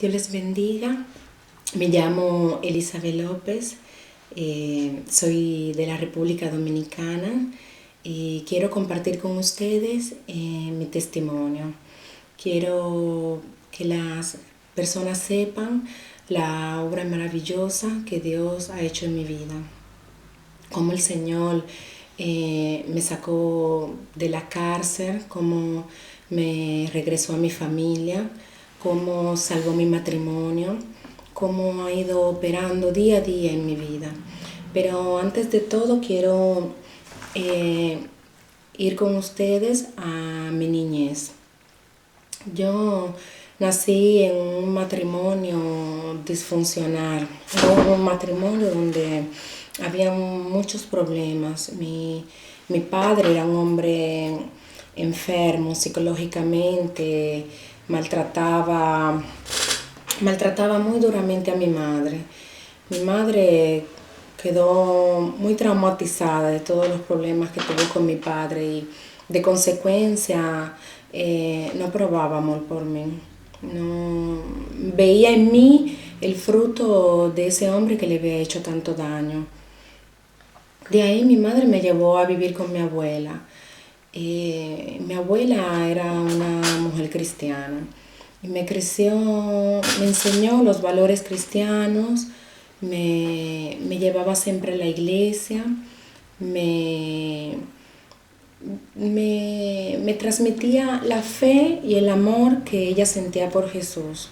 Dios les bendiga. Me llamo Elizabeth López, soy de la República Dominicana y quiero compartir con ustedes mi testimonio. Quiero que las personas sepan la obra maravillosa que Dios ha hecho en mi vida. Cómo el Señor me sacó de la cárcel, cómo me regresó a mi familia, cómo salvó mi matrimonio, cómo ha ido operando día a día en mi vida. Pero antes de todo quiero ir con ustedes a mi niñez. Yo nací en un matrimonio disfuncional, un matrimonio donde había muchos problemas. Mi padre era un hombre enfermo psicológicamente, maltrataba muy duramente a mi madre. Mi madre quedó muy traumatizada de todos los problemas que tuvo con mi padre y de consecuencia no probaba amor por mí. No veía en mí el fruto de ese hombre que le había hecho tanto daño. De ahí mi madre me llevó a vivir con mi abuela. Mi abuela era una mujer cristiana y me enseñó los valores cristianos, me llevaba siempre a la iglesia, me transmitía la fe y el amor que ella sentía por Jesús.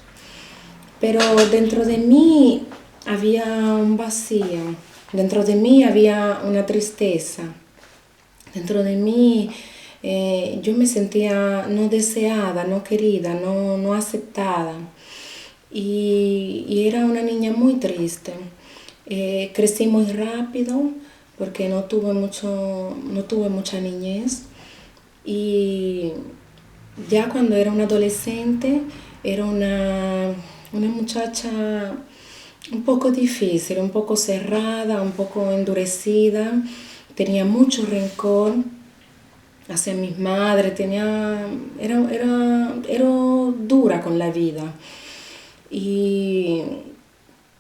Pero dentro de mí había un vacío, dentro de mí había una tristeza, dentro de mí yo me sentía no deseada, no querida, no aceptada. Y era una niña muy triste. Crecí muy rápido porque no tuve mucha niñez. Y ya cuando era una adolescente, era una muchacha un poco difícil, un poco cerrada, un poco endurecida. Tenía mucho rencor hacia mi madre, era dura con la vida. Y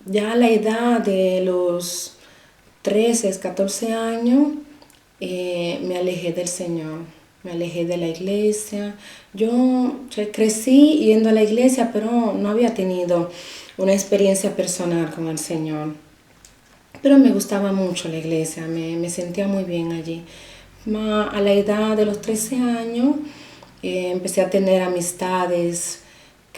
ya a la edad de los 13, 14 años, me alejé del Señor, me alejé de la iglesia. Yo crecí yendo a la iglesia, pero no había tenido una experiencia personal con el Señor. Pero me gustaba mucho la iglesia, me sentía muy bien allí. A la edad de los 13 años empecé a tener amistades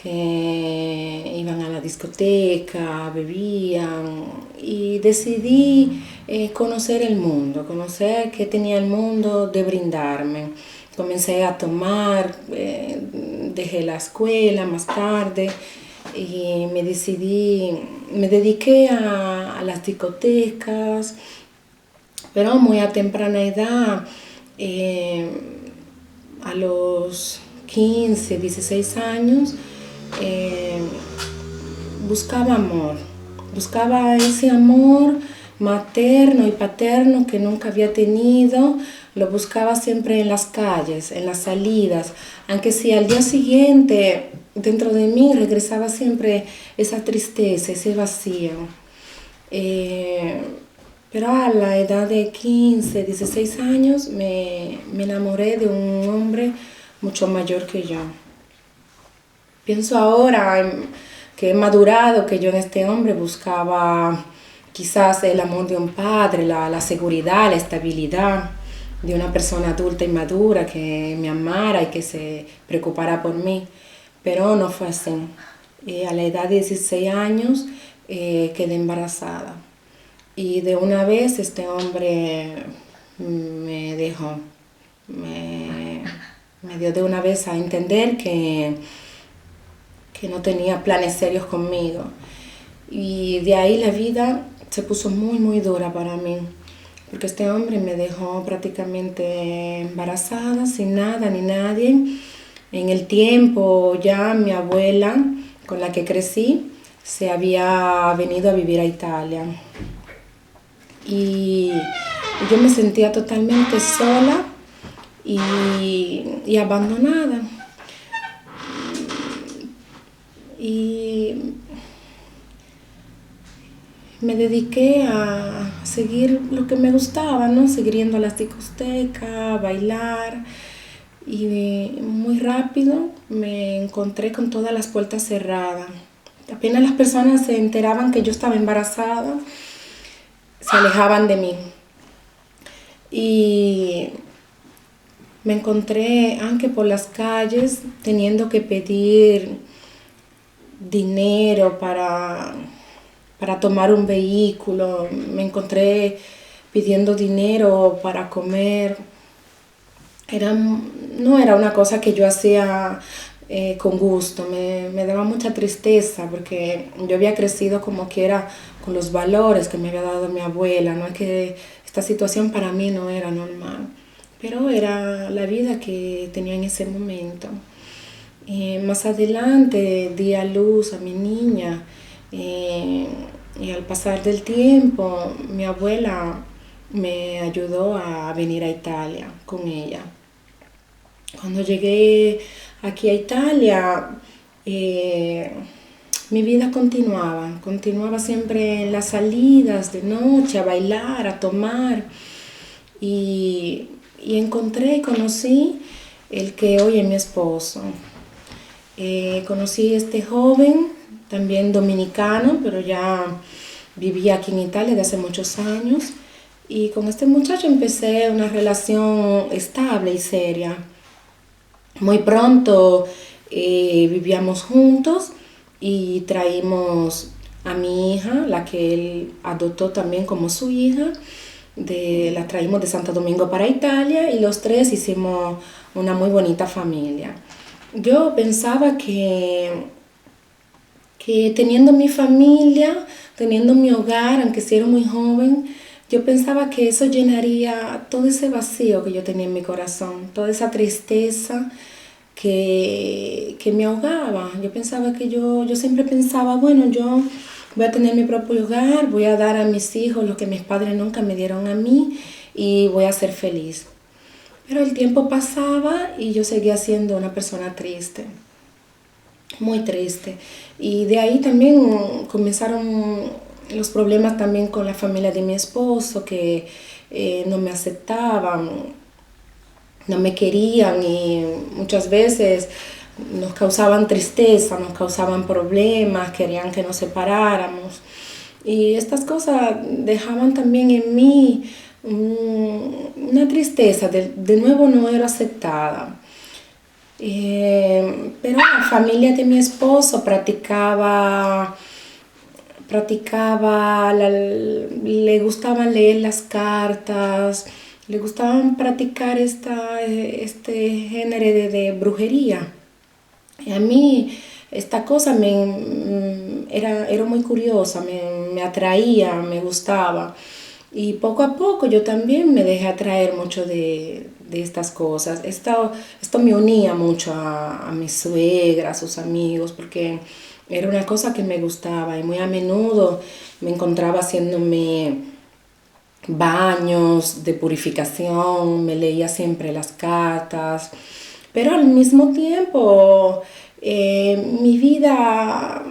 que iban a la discoteca, bebían y decidí conocer el mundo, conocer qué tenía el mundo de brindarme. Comencé a tomar, dejé la escuela más tarde y me dediqué a las discotecas, pero muy a temprana edad, a los 15, 16 años, buscaba amor, buscaba ese amor materno y paterno que nunca había tenido. Lo buscaba siempre en las calles, en las salidas, aunque si al día siguiente dentro de mí regresaba siempre esa tristeza, ese vacío. Pero a la edad de 15, 16 años me enamoré de un hombre mucho mayor que yo. Pienso ahora que he madurado, que yo en este hombre buscaba quizás el amor de un padre, la seguridad, la estabilidad de una persona adulta y madura que me amara y que se preocupara por mí. Pero no fue así. A la edad de 16 años quedé embarazada. Y de una vez este hombre me dejó. Me dio de una vez a entender que no tenía planes serios conmigo. Y de ahí la vida se puso muy, muy dura para mí. Porque este hombre me dejó prácticamente embarazada, sin nada ni nadie. En el tiempo ya mi abuela, con la que crecí, se había venido a vivir a Italia. Y yo me sentía totalmente sola y abandonada. Y dediqué a seguir lo que me gustaba, ¿no? Seguir yendo a las discotecas, bailar. Y muy rápido me encontré con todas las puertas cerradas. Apenas las personas se enteraban que yo estaba embarazada, se alejaban de mí. Y me encontré, aunque por las calles, teniendo que pedir dinero para tomar un vehículo. Me encontré pidiendo dinero para comer. No era una cosa que yo hacía con gusto, me daba mucha tristeza porque yo había crecido como que era con los valores que me había dado mi abuela, no es que esta situación para mí no era normal, pero era la vida que tenía en ese momento. Más adelante di a luz a mi niña y al pasar del tiempo mi abuela me ayudó a venir a Italia con ella. Cuando llegué aquí a Italia, eh, mi vida continuaba siempre en las salidas de noche, a bailar, a tomar. Y encontré y conocí el que hoy es mi esposo. Conocí a este joven, también dominicano, pero ya vivía aquí en Italia de hace muchos años. Y con este muchacho empecé una relación estable y seria. Muy pronto vivíamos juntos y traímos a mi hija, la que él adoptó también como su hija. La traímos de Santo Domingo para Italia y los tres hicimos una muy bonita familia. Yo pensaba que teniendo mi familia, teniendo mi hogar, aunque si era muy joven, yo pensaba que eso llenaría todo ese vacío que yo tenía en mi corazón, toda esa tristeza que me ahogaba. Yo siempre pensaba, bueno, yo voy a tener mi propio hogar, voy a dar a mis hijos lo que mis padres nunca me dieron a mí y voy a ser feliz. Pero el tiempo pasaba y yo seguía siendo una persona triste, muy triste. Y de ahí también comenzaron los problemas también con la familia de mi esposo, que no me aceptaban, no me querían y muchas veces nos causaban tristeza, nos causaban problemas, querían que nos separáramos. Y estas cosas dejaban también en mí una tristeza, de nuevo no era aceptada. Pero la familia de mi esposo le gustaba leer las cartas, le gustaban practicar este género de brujería. Y a mí esta cosa era muy curiosa, me atraía, me gustaba. Y poco a poco yo también me dejé atraer mucho de estas cosas. Esto me unía mucho a mi suegra, a sus amigos, porque era una cosa que me gustaba y muy a menudo me encontraba haciéndome baños de purificación, me leía siempre las cartas, pero al mismo tiempo mi vida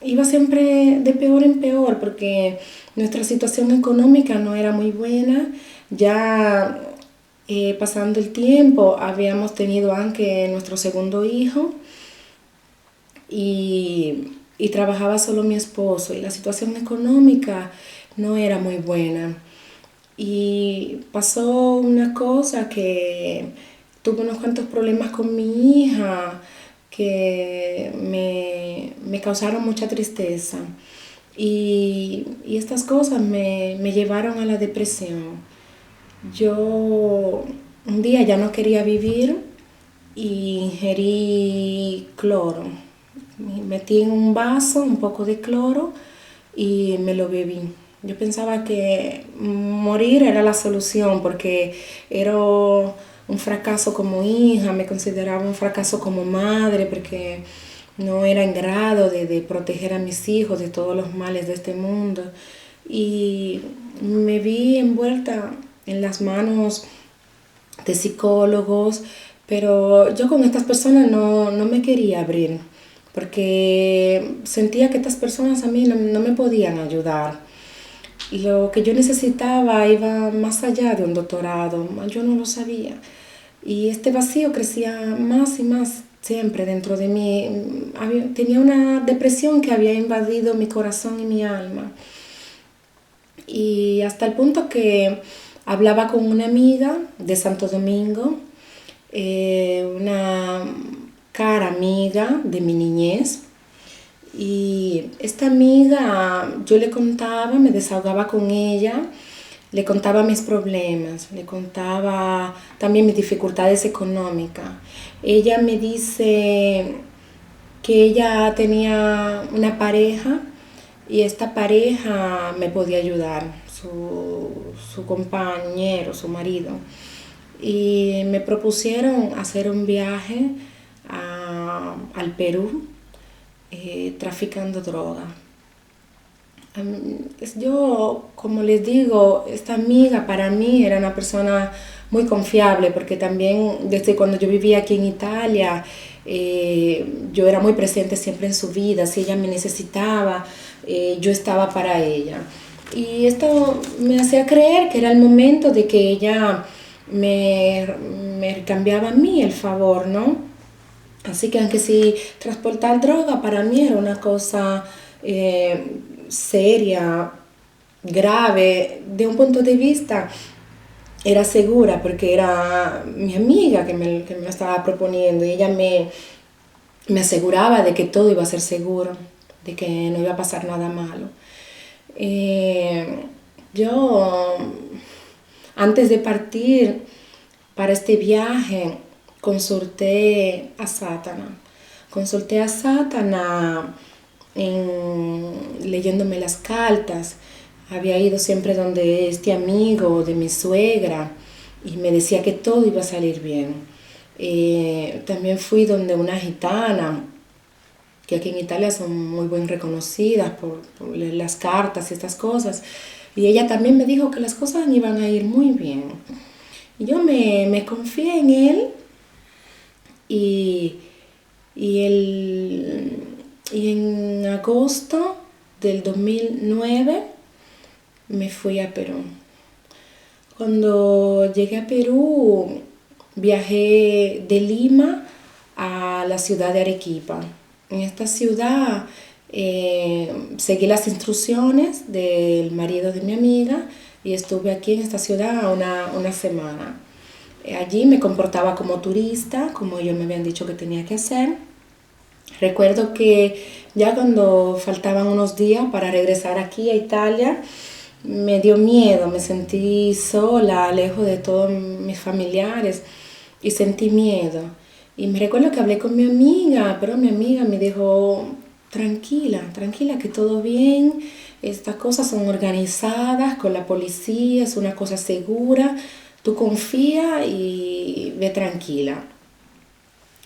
iba siempre de peor en peor porque nuestra situación económica no era muy buena. Ya pasando el tiempo habíamos tenido aunque nuestro segundo hijo y trabajaba solo mi esposo y la situación económica no era muy buena. Y pasó una cosa que tuve unos cuantos problemas con mi hija que me causaron mucha tristeza. Y estas cosas me llevaron a la depresión. Yo un día ya no quería vivir y ingerí cloro. Metí en un vaso un poco de cloro y me lo bebí. Yo pensaba que morir era la solución porque era un fracaso como hija, me consideraba un fracaso como madre porque no era en grado de proteger a mis hijos de todos los males de este mundo. Y me vi envuelta en las manos de psicólogos, pero yo con estas personas no me quería abrir porque sentía que estas personas a mí no me podían ayudar. lo que yo necesitaba iba más allá de un doctorado, yo no lo sabía. Y este vacío crecía más y más siempre dentro de mí. Tenía una depresión que había invadido mi corazón y mi alma. Y hasta el punto que hablaba con una amiga de Santo Domingo, una cara amiga de mi niñez. Y esta amiga, yo le contaba, me desahogaba con ella, le contaba mis problemas, le contaba también mis dificultades económicas. Ella me dice que ella tenía una pareja y esta pareja me podía ayudar, su compañero, su marido. Y me propusieron hacer un viaje al Perú traficando droga. Yo, como les digo, esta amiga para mí era una persona muy confiable porque también desde cuando yo vivía aquí en Italia, yo era muy presente siempre en su vida. Si ella me necesitaba, yo estaba para ella. Y esto me hacía creer que era el momento de que ella me, me cambiaba a mí el favor, ¿no? Así que aunque si transportar droga para mí era una cosa seria, grave, de un punto de vista era segura porque era mi amiga que me lo estaba proponiendo y ella me aseguraba de que todo iba a ser seguro, de que no iba a pasar nada malo. Eh, yo, antes de partir para este viaje, consulté a Satana leyéndome las cartas. Había ido siempre donde este amigo de mi suegra y me decía que todo iba a salir bien. También fui donde una gitana, que aquí en Italia son muy bien reconocidas por leer las cartas y estas cosas. Y ella también me dijo que las cosas iban a ir muy bien. Y yo me confié en él y, y, el, y en agosto del 2009 me fui a Perú. Cuando llegué a Perú, viajé de Lima a la ciudad de Arequipa. En esta ciudad seguí las instrucciones del marido de mi amiga y estuve aquí en esta ciudad una semana. Allí me comportaba como turista, como ellos me habían dicho que tenía que hacer. Recuerdo que ya cuando faltaban unos días para regresar aquí a Italia, me dio miedo, me sentí sola, lejos de todos mis familiares y sentí miedo. Y me recuerdo que hablé con mi amiga, pero mi amiga me dijo, tranquila, tranquila, que todo bien, estas cosas son organizadas con la policía, es una cosa segura, tú confía y ve tranquila.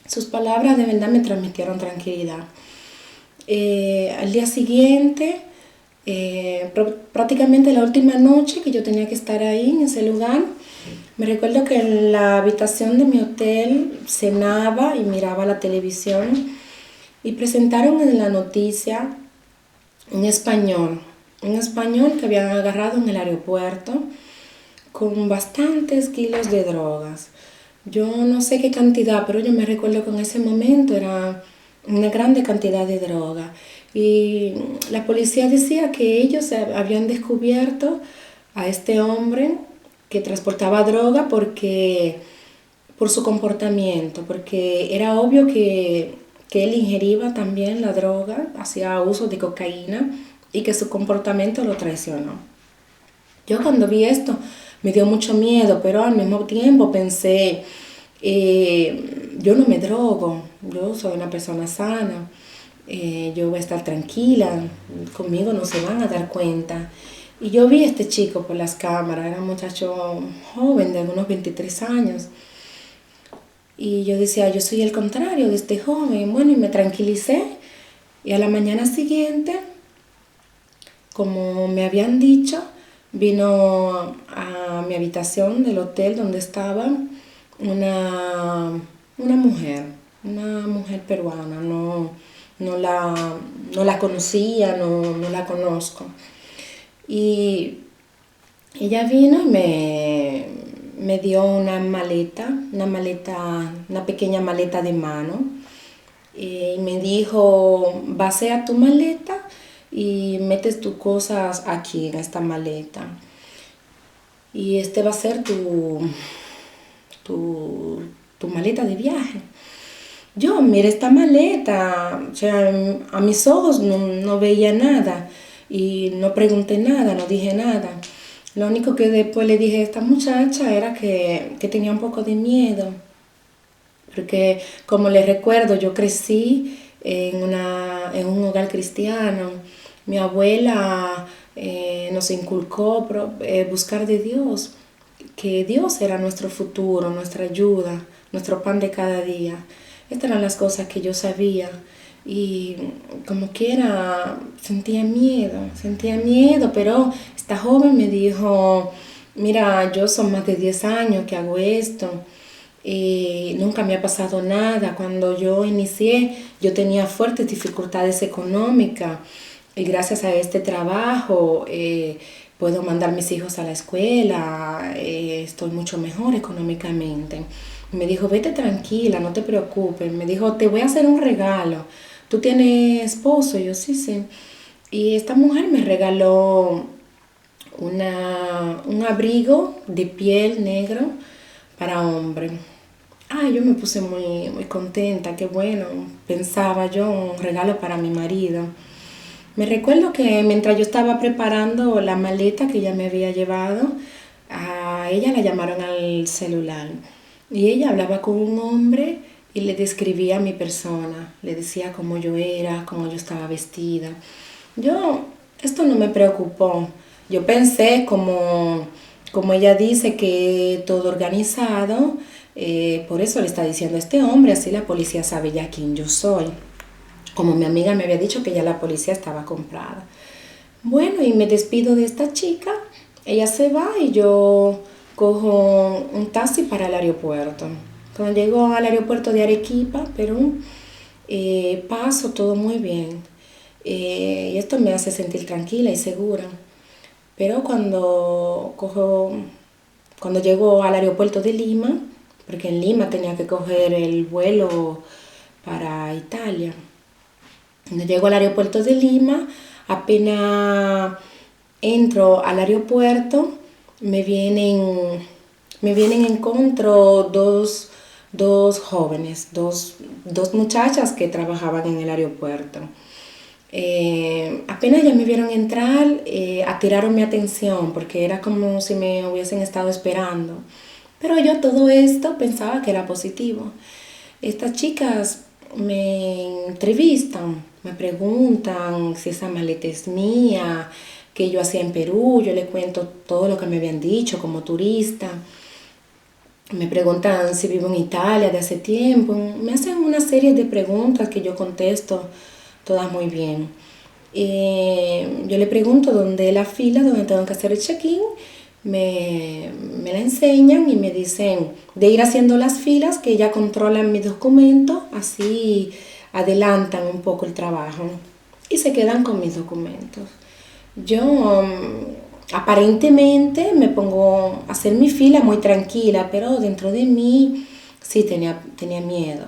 Sus palabras de verdad me transmitieron tranquilidad. Al día siguiente, prácticamente la última noche que yo tenía que estar ahí en ese lugar, me recuerdo que en la habitación de mi hotel cenaba y miraba la televisión y presentaron en la noticia un español que habían agarrado en el aeropuerto con bastantes kilos de drogas. Yo no sé qué cantidad, pero yo me recuerdo que en ese momento era una grande cantidad de droga. Y la policía decía que ellos habían descubierto a este hombre que transportaba droga por su comportamiento, porque era obvio que él ingería también la droga, hacía uso de cocaína y que su comportamiento lo traicionó. Yo cuando vi esto me dio mucho miedo, pero al mismo tiempo pensé, yo no me drogo, yo soy una persona sana, yo voy a estar tranquila, conmigo no se van a dar cuenta. Y yo vi a este chico por las cámaras, era un muchacho joven de algunos 23 años. Y yo decía, yo soy el contrario de este joven. Bueno, y me tranquilicé. Y a la mañana siguiente, como me habían dicho, vino a mi habitación del hotel donde estaba una, una mujer peruana. No la conocía, no la conozco. Y ella vino y me dio una pequeña maleta de mano. Y me dijo, vacía tu maleta y metes tus cosas aquí en esta maleta. Y este va a ser tu, tu maleta de viaje. Yo miré esta maleta, o sea, a mis ojos no veía nada y no pregunté nada, no dije nada. Lo único que después le dije a esta muchacha era que tenía un poco de miedo, porque como les recuerdo, yo crecí en un hogar cristiano. Mi abuela nos inculcó buscar de Dios, que Dios era nuestro futuro, nuestra ayuda, nuestro pan de cada día. Estas eran las cosas que yo sabía y como quiera sentía miedo, pero esta joven me dijo, mira, yo son más de 10 años que hago esto y nunca me ha pasado nada. Cuando yo inicié, yo tenía fuertes dificultades económicas y gracias a este trabajo puedo mandar mis hijos a la escuela, estoy mucho mejor económicamente. Me dijo, vete tranquila, no te preocupes. Me dijo, te voy a hacer un regalo. ¿Tú tienes esposo? Y yo, sí, sí. Y esta mujer me regaló un abrigo de piel negro para hombre. Ay, yo me puse muy contenta, qué bueno. Pensaba yo un regalo para mi marido. Me recuerdo que mientras yo estaba preparando la maleta que ella me había llevado, a ella la llamaron al celular y ella hablaba con un hombre y le describía mi persona, le decía cómo yo era, cómo yo estaba vestida. Esto no me preocupó. Yo pensé como ella dice que todo organizado, por eso le está diciendo a este hombre, así la policía sabe ya quién yo soy. Como mi amiga me había dicho que ya la policía estaba comprada. Bueno, y me despido de esta chica, ella se va y yo cojo un taxi para el aeropuerto. Cuando llego al aeropuerto de Arequipa, Perú, paso todo muy bien. Y esto me hace sentir tranquila y segura. Pero cuando llego al aeropuerto de Lima, porque en Lima tenía que coger el vuelo para Italia. Cuando llego al aeropuerto de Lima, apenas entro al aeropuerto, me vienen en encuentro dos jóvenes, dos muchachas que trabajaban en el aeropuerto. Apenas ya me vieron entrar, atiraron mi atención porque era como si me hubiesen estado esperando. Pero yo todo esto pensaba que era positivo. Estas chicas me entrevistan, me preguntan si esa maleta es mía, qué yo hacía en Perú, yo le cuento todo lo que me habían dicho como turista. Me preguntan si vivo en Italia de hace tiempo. Me hacen una serie de preguntas que yo contesto todas muy bien. Yo le pregunto dónde es la fila, dónde tengo que hacer el check-in. Me la enseñan y me dicen de ir haciendo las filas que ya controlan mis documentos, así adelantan un poco el trabajo y se quedan con mis documentos. Yo aparentemente me pongo a hacer mi fila muy tranquila, pero dentro de mí sí tenía miedo.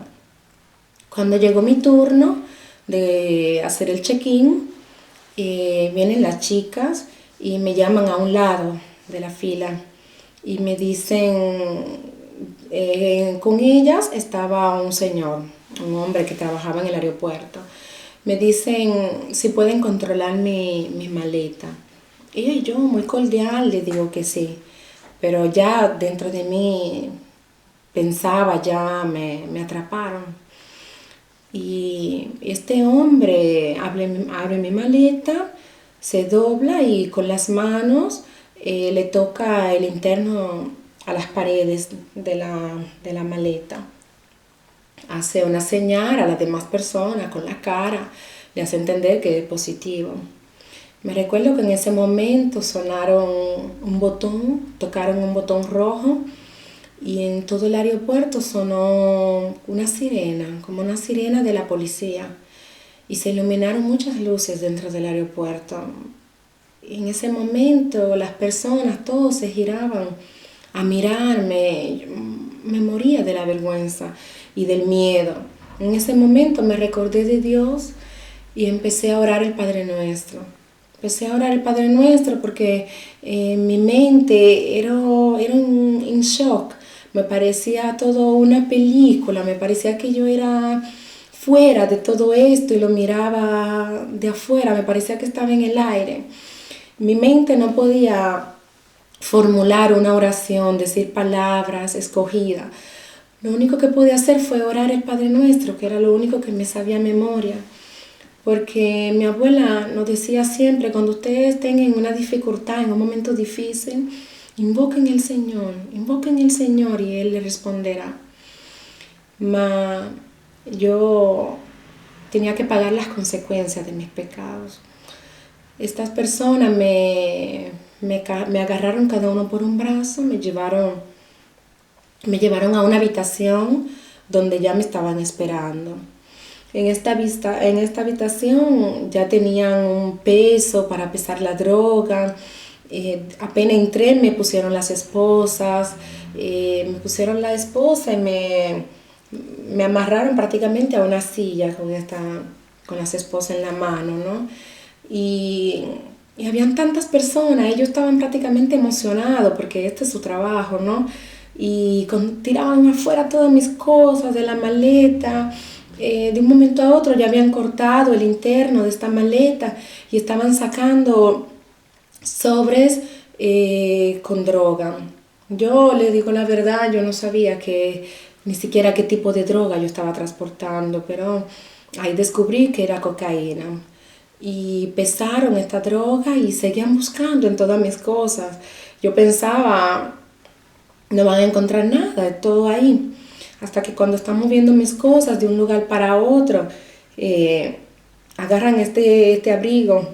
Cuando llegó mi turno de hacer el check-in, vienen las chicas y me llaman a un lado de la fila y me dicen, con ellas estaba un señor, un hombre que trabajaba en el aeropuerto. Me dicen si pueden controlar mi maleta. Y yo muy cordial le digo que sí, pero ya dentro de mí pensaba, ya me atraparon. Y este hombre abre mi maleta, se dobla y con las manos le toca el interno a las paredes de la maleta. Hace una señal a las demás personas con la cara, le hace entender que es positivo. Me recuerdo que en ese momento tocaron un botón rojo y en todo el aeropuerto sonó una sirena, como una sirena de la policía. Y se iluminaron muchas luces dentro del aeropuerto. En ese momento las personas, todos se giraban a mirarme. Yo me moría de la vergüenza y del miedo. En ese momento me recordé de Dios y empecé a orar el Padre Nuestro. Empecé a orar el Padre Nuestro porque mi mente era en shock. Me parecía todo una película, me parecía que yo era fuera de todo esto y lo miraba de afuera, me parecía que estaba en el aire. Mi mente no podía formular una oración, decir palabras escogidas. Lo único que pude hacer fue orar el Padre Nuestro, que era lo único que me sabía a memoria. Porque mi abuela nos decía siempre, cuando ustedes estén en una dificultad, en un momento difícil, invoquen el Señor y Él le responderá. Ma, yo tenía que pagar las consecuencias de mis pecados. Estas personas me agarraron cada uno por un brazo, me llevaron a una habitación donde ya me estaban esperando. En esta habitación ya tenían un peso para pesar la droga. Apenas entré me pusieron las esposas, y me amarraron prácticamente a una silla con las esposas en la mano, ¿no? Y, y habían tantas personas, ellos estaban prácticamente emocionados porque este es su trabajo, ¿no? Y tiraban afuera todas mis cosas de la maleta. De un momento a otro ya habían cortado el interno de esta maleta y estaban sacando sobres con droga. Yo le digo la verdad, yo no sabía ni siquiera qué tipo de droga yo estaba transportando, pero ahí descubrí que era cocaína. Y pesaron esta droga y seguían buscando en todas mis cosas. Yo pensaba, no van a encontrar nada, es todo ahí. Hasta que cuando están moviendo mis cosas de un lugar para otro, agarran este abrigo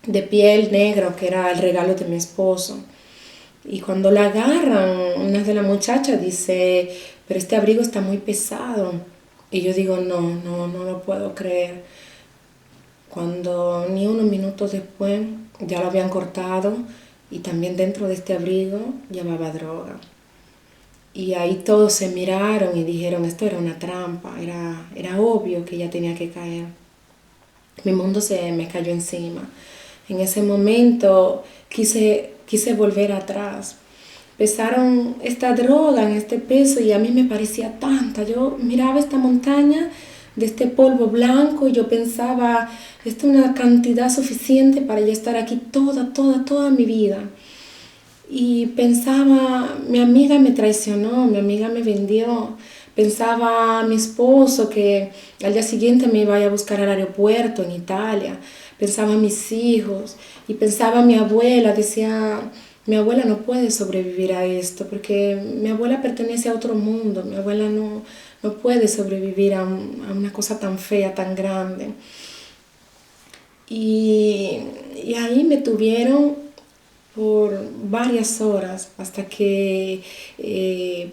de piel negro que era el regalo de mi esposo. Y cuando la agarran, una de las muchachas dice, pero este abrigo está muy pesado. Y yo digo, no lo puedo creer. Cuando ni unos minutos después ya lo habían cortado y también dentro de este abrigo llevaba droga. Y ahí todos se miraron y dijeron, esto era una trampa, era obvio que ella tenía que caer. Mi mundo se me cayó encima. En ese momento quise volver atrás. Pesaron esta droga en este peso y a mí me parecía tanta. Yo miraba esta montaña de este polvo blanco y yo pensaba, esta es una cantidad suficiente para yo estar aquí toda mi vida. Y pensaba, mi amiga me traicionó, mi amiga me vendió. Pensaba mi esposo que al día siguiente me iba a buscar al aeropuerto en Italia. Pensaba mis hijos y pensaba mi abuela. Decía, mi abuela no puede sobrevivir a esto porque mi abuela pertenece a otro mundo. Mi abuela no puede sobrevivir a una cosa tan fea, tan grande. Y ahí me tuvieron por varias horas hasta que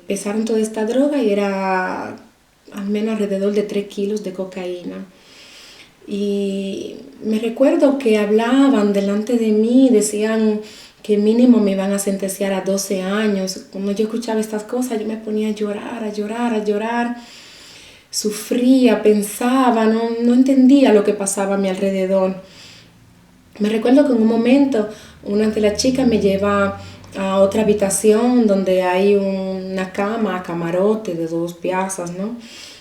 pesaron toda esta droga y era al menos alrededor de 3 kilos de cocaína. Y me recuerdo que hablaban delante de mí, decían que mínimo me iban a sentenciar a 12 años. Cuando yo escuchaba estas cosas yo me ponía a llorar. Sufría, pensaba, no entendía lo que pasaba a mi alrededor. Me recuerdo que en un momento una de las chicas me lleva a otra habitación donde hay una camarote de 2 plazas, ¿no?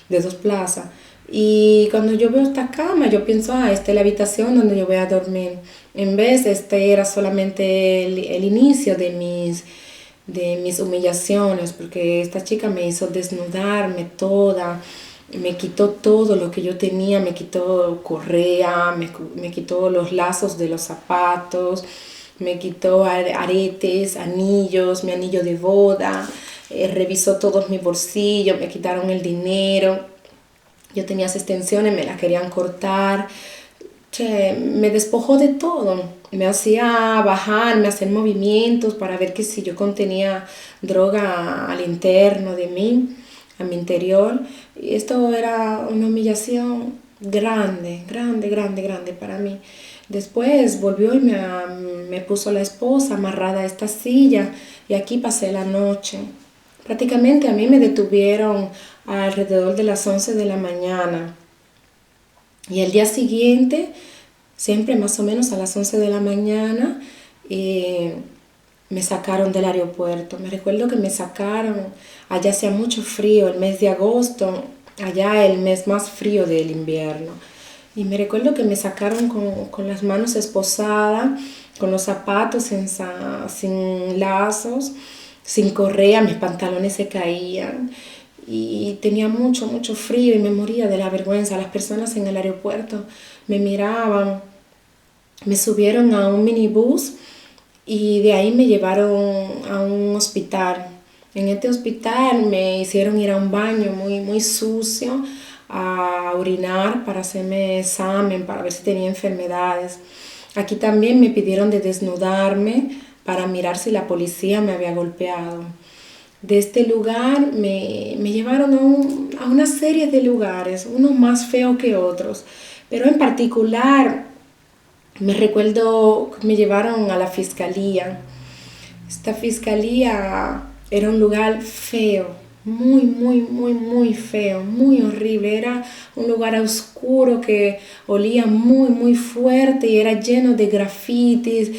De 2 plazas. Y cuando yo veo esta cama, yo pienso, esta es la habitación donde yo voy a dormir. En vez, este era solamente el inicio de mis humillaciones, porque esta chica me hizo desnudarme toda. Me quitó todo lo que yo tenía, me quitó correa, me quitó los lazos de los zapatos, me quitó aretes, anillos, mi anillo de boda, revisó todos mis bolsillos, me quitaron el dinero. Yo tenía extensiones, me las querían cortar. Me despojó de todo. Me hacía bajar, me hacía movimientos para ver que si yo contenía droga al interno de mí, a mi interior. Y esto era una humillación grande, grande, grande, grande para mí. Después volvió y me puso la esposa amarrada a esta silla y aquí pasé la noche. Prácticamente a mí me detuvieron alrededor de las 11 de la mañana y el día siguiente, siempre más o menos a las 11 de la mañana, eh, me sacaron del aeropuerto. Me recuerdo que me sacaron, allá hacía mucho frío, el mes de agosto, allá el mes más frío del invierno. Y me recuerdo que me sacaron con las manos esposadas, con los zapatos sin lazos, sin correa, mis pantalones se caían y tenía mucho, mucho frío y me moría de la vergüenza. Las personas en el aeropuerto me miraban, me subieron a un minibús y de ahí me llevaron a un hospital. En este hospital me hicieron ir a un baño muy, muy sucio a orinar para hacerme examen, para ver si tenía enfermedades. Aquí también me pidieron de desnudarme para mirar si la policía me había golpeado. De este lugar me llevaron a una serie de lugares, unos más feos que otros, pero en particular me recuerdo que me llevaron a la fiscalía. Esta fiscalía era un lugar feo, muy, muy, muy, muy feo, muy horrible. Era un lugar oscuro que olía muy, muy fuerte y era lleno de grafitis,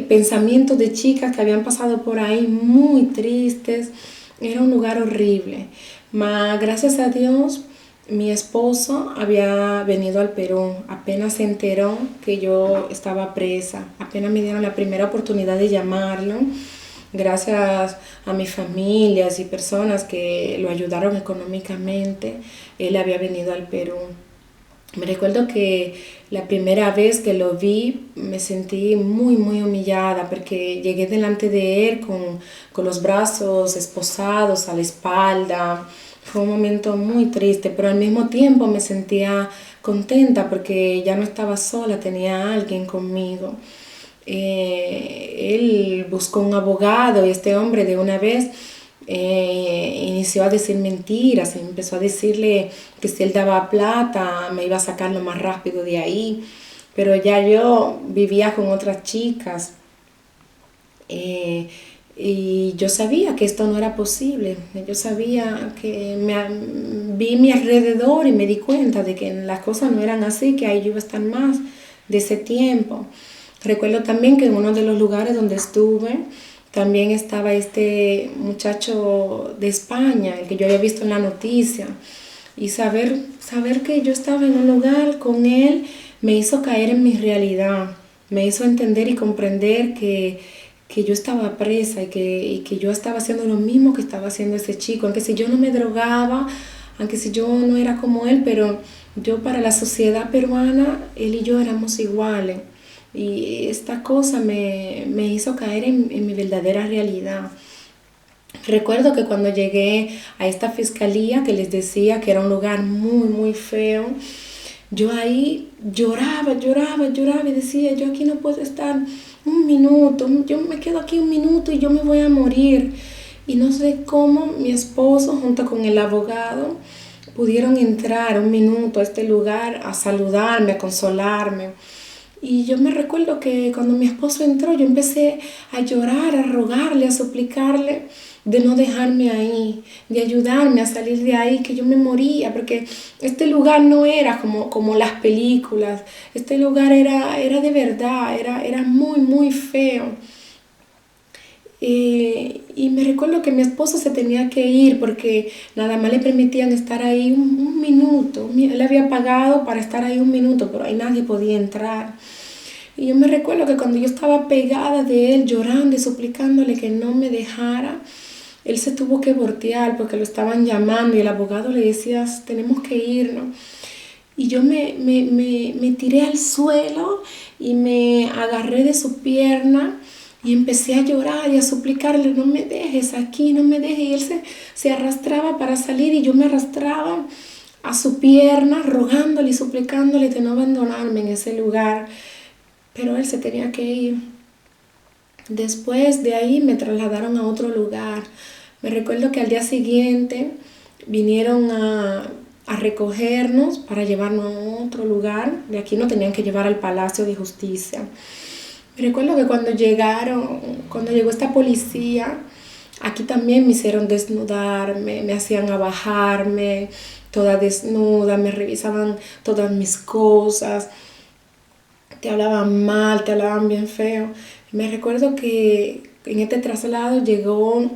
pensamientos de chicas que habían pasado por ahí muy tristes. Era un lugar horrible. Mas gracias a Dios mi esposo había venido al Perú, apenas se enteró que yo estaba presa, apenas me dieron la primera oportunidad de llamarlo, gracias a mis familias y personas que lo ayudaron económicamente, él había venido al Perú. Me recuerdo que la primera vez que lo vi me sentí muy, muy humillada porque llegué delante de él con los brazos esposados a la espalda. Fue un momento muy triste, pero al mismo tiempo me sentía contenta porque ya no estaba sola, tenía a alguien conmigo. Él buscó un abogado y este hombre de una vez inició a decir mentiras, empezó a decirle que si él daba plata me iba a sacar lo más rápido de ahí, pero ya yo vivía con otras chicas y yo sabía que esto no era posible, yo sabía que vi mi alrededor y me di cuenta de que las cosas no eran así, que ahí yo iba a estar más de ese tiempo. Recuerdo también que en uno de los lugares donde estuve, también estaba este muchacho de España, el que yo había visto en la noticia. Y saber que yo estaba en un lugar con él me hizo caer en mi realidad, me hizo entender y comprender que yo estaba presa y que yo estaba haciendo lo mismo que estaba haciendo ese chico, aunque si yo no me drogaba, aunque si yo no era como él, pero yo para la sociedad peruana, él y yo éramos iguales. Y esta cosa me hizo caer en mi verdadera realidad. Recuerdo que cuando llegué a esta fiscalía que les decía que era un lugar muy, muy feo, yo ahí lloraba, lloraba, lloraba y decía, yo aquí no puedo estar un minuto, yo me quedo aquí un minuto y yo me voy a morir. Y no sé cómo mi esposo junto con el abogado pudieron entrar un minuto a este lugar a saludarme, a consolarme. Y yo me recuerdo que cuando mi esposo entró, yo empecé a llorar, a rogarle, a suplicarle de no dejarme ahí, de ayudarme a salir de ahí, que yo me moría, porque este lugar no era como las películas, este lugar era de verdad, era muy, muy feo. Y me recuerdo que mi esposo se tenía que ir porque nada más le permitían estar ahí un minuto. Él había pagado para estar ahí un minuto, pero ahí nadie podía entrar. Y yo me recuerdo que cuando yo estaba pegada de él, llorando y suplicándole que no me dejara, él se tuvo que voltear porque lo estaban llamando y el abogado le decía, tenemos que irnos. Y yo me tiré al suelo y me agarré de su pierna y empecé a llorar y a suplicarle, no me dejes aquí, no me dejes. Y él se arrastraba para salir y yo me arrastraba a su pierna, rogándole y suplicándole de no abandonarme en ese lugar. Pero él se tenía que ir. Después de ahí me trasladaron a otro lugar. Me recuerdo que al día siguiente vinieron a recogernos para llevarnos a otro lugar. De aquí nos tenían que llevar al Palacio de Justicia. Me recuerdo que cuando llegó esta policía, aquí también me hicieron desnudarme, me hacían abajarme, toda desnuda, me revisaban todas mis cosas, te hablaban mal, te hablaban bien feo. Me recuerdo que en este traslado llegó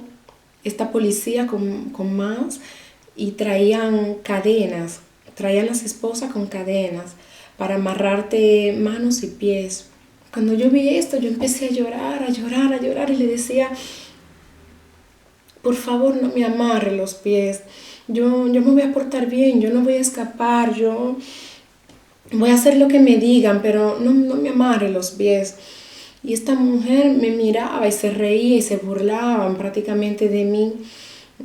esta policía con más y traían las esposas con cadenas para amarrarte manos y pies. Cuando yo vi esto, yo empecé a llorar, a llorar, a llorar y le decía, por favor no me amarre los pies, yo me voy a portar bien, yo no voy a escapar, yo voy a hacer lo que me digan, pero no me amarre los pies. Y esta mujer me miraba y se reía y se burlaban prácticamente de mí.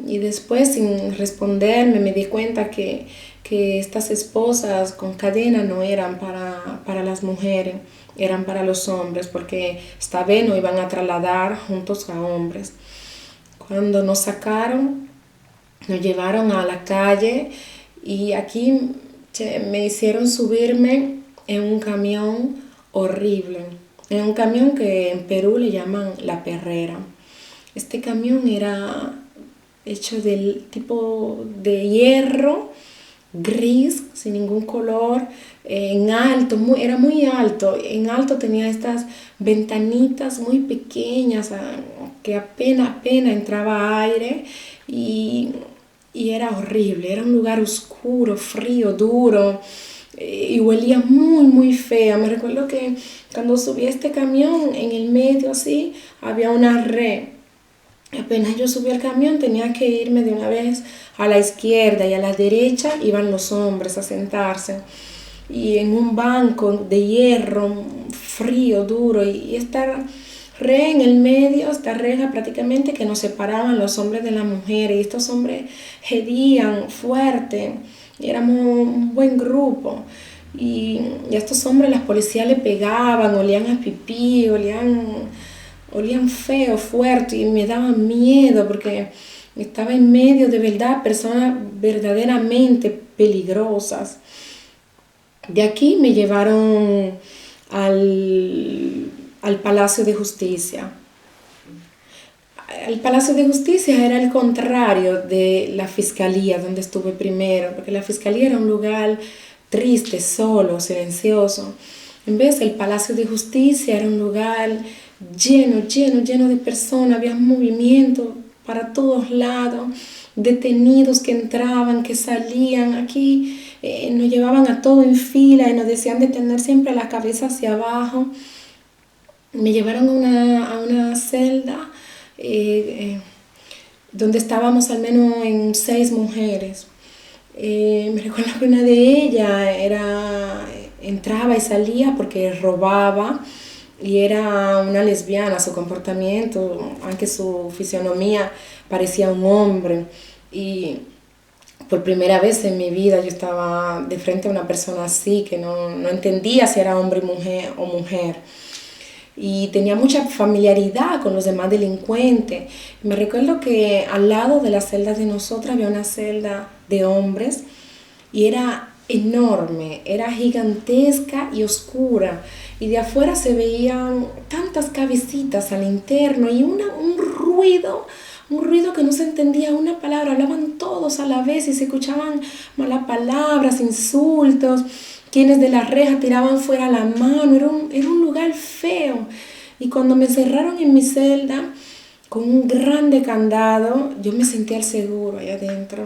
Y después, sin responderme, me di cuenta que estas esposas con cadena no eran para las mujeres, eran para los hombres, porque esta vez no iban a trasladar juntos a hombres. Cuando nos sacaron, nos llevaron a la calle y aquí me hicieron subirme en un camión horrible, en un camión que en Perú le llaman la perrera. Este camión era hecho del tipo de hierro, gris, sin ningún color, en alto, era muy alto. En alto tenía estas ventanitas muy pequeñas que apenas entraba aire y, y era horrible. Era un lugar oscuro, frío, duro y huelía muy fea. Me recuerdo que cuando subí a este camión, en el medio así, había una red. Apenas yo subí al camión tenía que irme de una vez a la izquierda y a la derecha iban los hombres a sentarse. Y en un banco de hierro frío, duro, y esta red en el medio, esta reja prácticamente que nos separaban los hombres de las mujeres. Y estos hombres hedían fuerte, y éramos un buen grupo. Y a estos hombres las policías le pegaban, olían a pipí, olían feo, fuerte y me daban miedo porque estaba en medio de verdad personas verdaderamente peligrosas. De aquí me llevaron al Palacio de Justicia. El Palacio de Justicia era el contrario de la fiscalía donde estuve primero, porque la fiscalía era un lugar triste, solo, silencioso. En vez del Palacio de Justicia era un lugar lleno de personas, había movimiento para todos lados, detenidos que entraban, que salían. Aquí nos llevaban a todo en fila y nos decían de tener siempre la cabeza hacia abajo. Me llevaron a una celda donde estábamos al menos en 6 mujeres. Me recuerdo que una de ellas entraba y salía porque robaba y era una lesbiana. Su comportamiento, aunque su fisionomía parecía un hombre, y por primera vez en mi vida yo estaba de frente a una persona así que no entendía si era hombre o mujer. Y tenía mucha familiaridad con los demás delincuentes. Me recuerdo que al lado de la celda de nosotras había una celda de hombres y era enorme, era gigantesca y oscura. Y de afuera se veían tantas cabecitas al interno y un ruido que no se entendía una palabra. Hablaban todos a la vez y se escuchaban malas palabras, insultos. Quienes de la reja tiraban fuera la mano, era un lugar feo. Y cuando me cerraron en mi celda con un grande candado, yo me sentía al seguro allá adentro.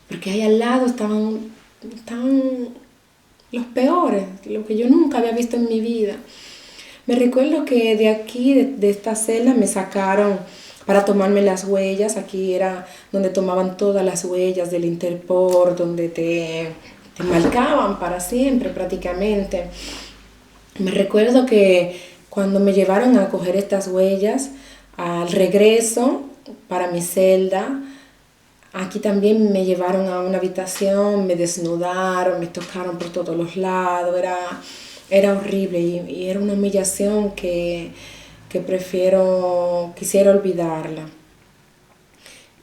Porque ahí al lado estaban los peores, lo que yo nunca había visto en mi vida. Me recuerdo que de aquí, de esta celda, me sacaron para tomarme las huellas. Aquí era donde tomaban todas las huellas del Interpol, donde te marcaban para siempre prácticamente. Me recuerdo que cuando me llevaron a coger estas huellas, al regreso para mi celda, aquí también me llevaron a una habitación, me desnudaron, me tocaron por todos los lados, era horrible y era una humillación que quisiera olvidarla.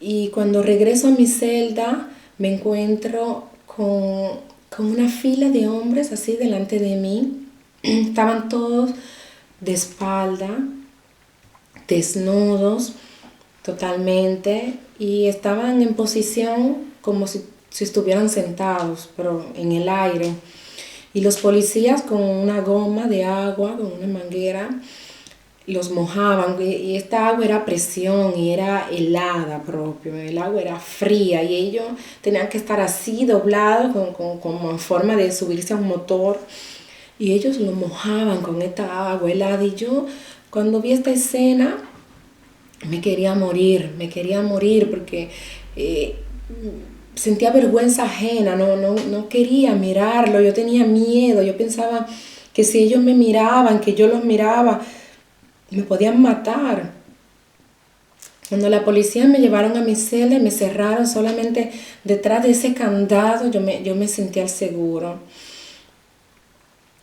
Y cuando regreso a mi celda, me encuentro con, con una fila de hombres así delante de mí. Estaban todos de espalda, desnudos totalmente, y estaban en posición como si estuvieran sentados, pero en el aire. Y los policías con una goma de agua, con una manguera, los mojaban, y esta agua era a presión y era helada propio, el agua era fría y ellos tenían que estar así doblados como en forma de subirse a un motor, y ellos lo mojaban con esta agua helada. Y yo, cuando vi esta escena, me quería morir porque eh, sentía vergüenza ajena, no quería mirarlo, yo tenía miedo, yo pensaba que si ellos me miraban, que yo los miraba, me podían matar. Cuando la policía me llevaron a mi celda y me cerraron solamente detrás de ese candado, yo me sentía al seguro.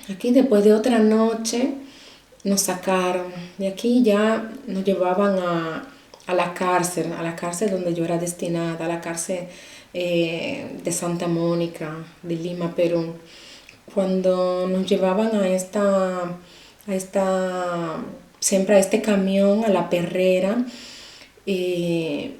Aquí, después de otra noche, nos sacaron. De aquí ya nos llevaban a la cárcel donde yo era destinada, a la cárcel de Santa Mónica, de Lima, Perú. Cuando nos llevaban siempre a este camión, a la perrera, eh,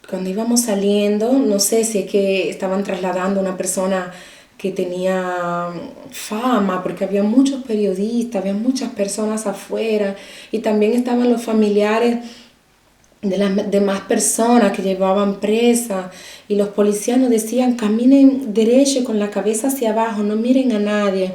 cuando íbamos saliendo, no sé si es que estaban trasladando a una persona que tenía fama, porque había muchos periodistas, había muchas personas afuera, y también estaban los familiares de las demás personas que llevaban presas, y los policías nos decían: caminen derecho con la cabeza hacia abajo, no miren a nadie.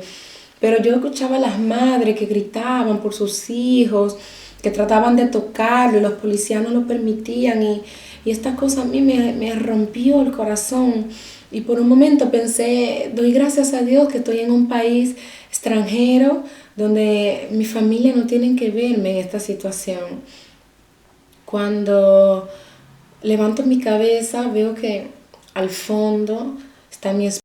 Pero yo escuchaba a las madres que gritaban por sus hijos, que trataban de tocarlo, y los policías no lo permitían, y esta cosa a mí me rompió el corazón. Y por un momento pensé: doy gracias a Dios que estoy en un país extranjero donde mi familia no tiene que verme en esta situación. Cuando levanto mi cabeza, veo que al fondo está mi esposo.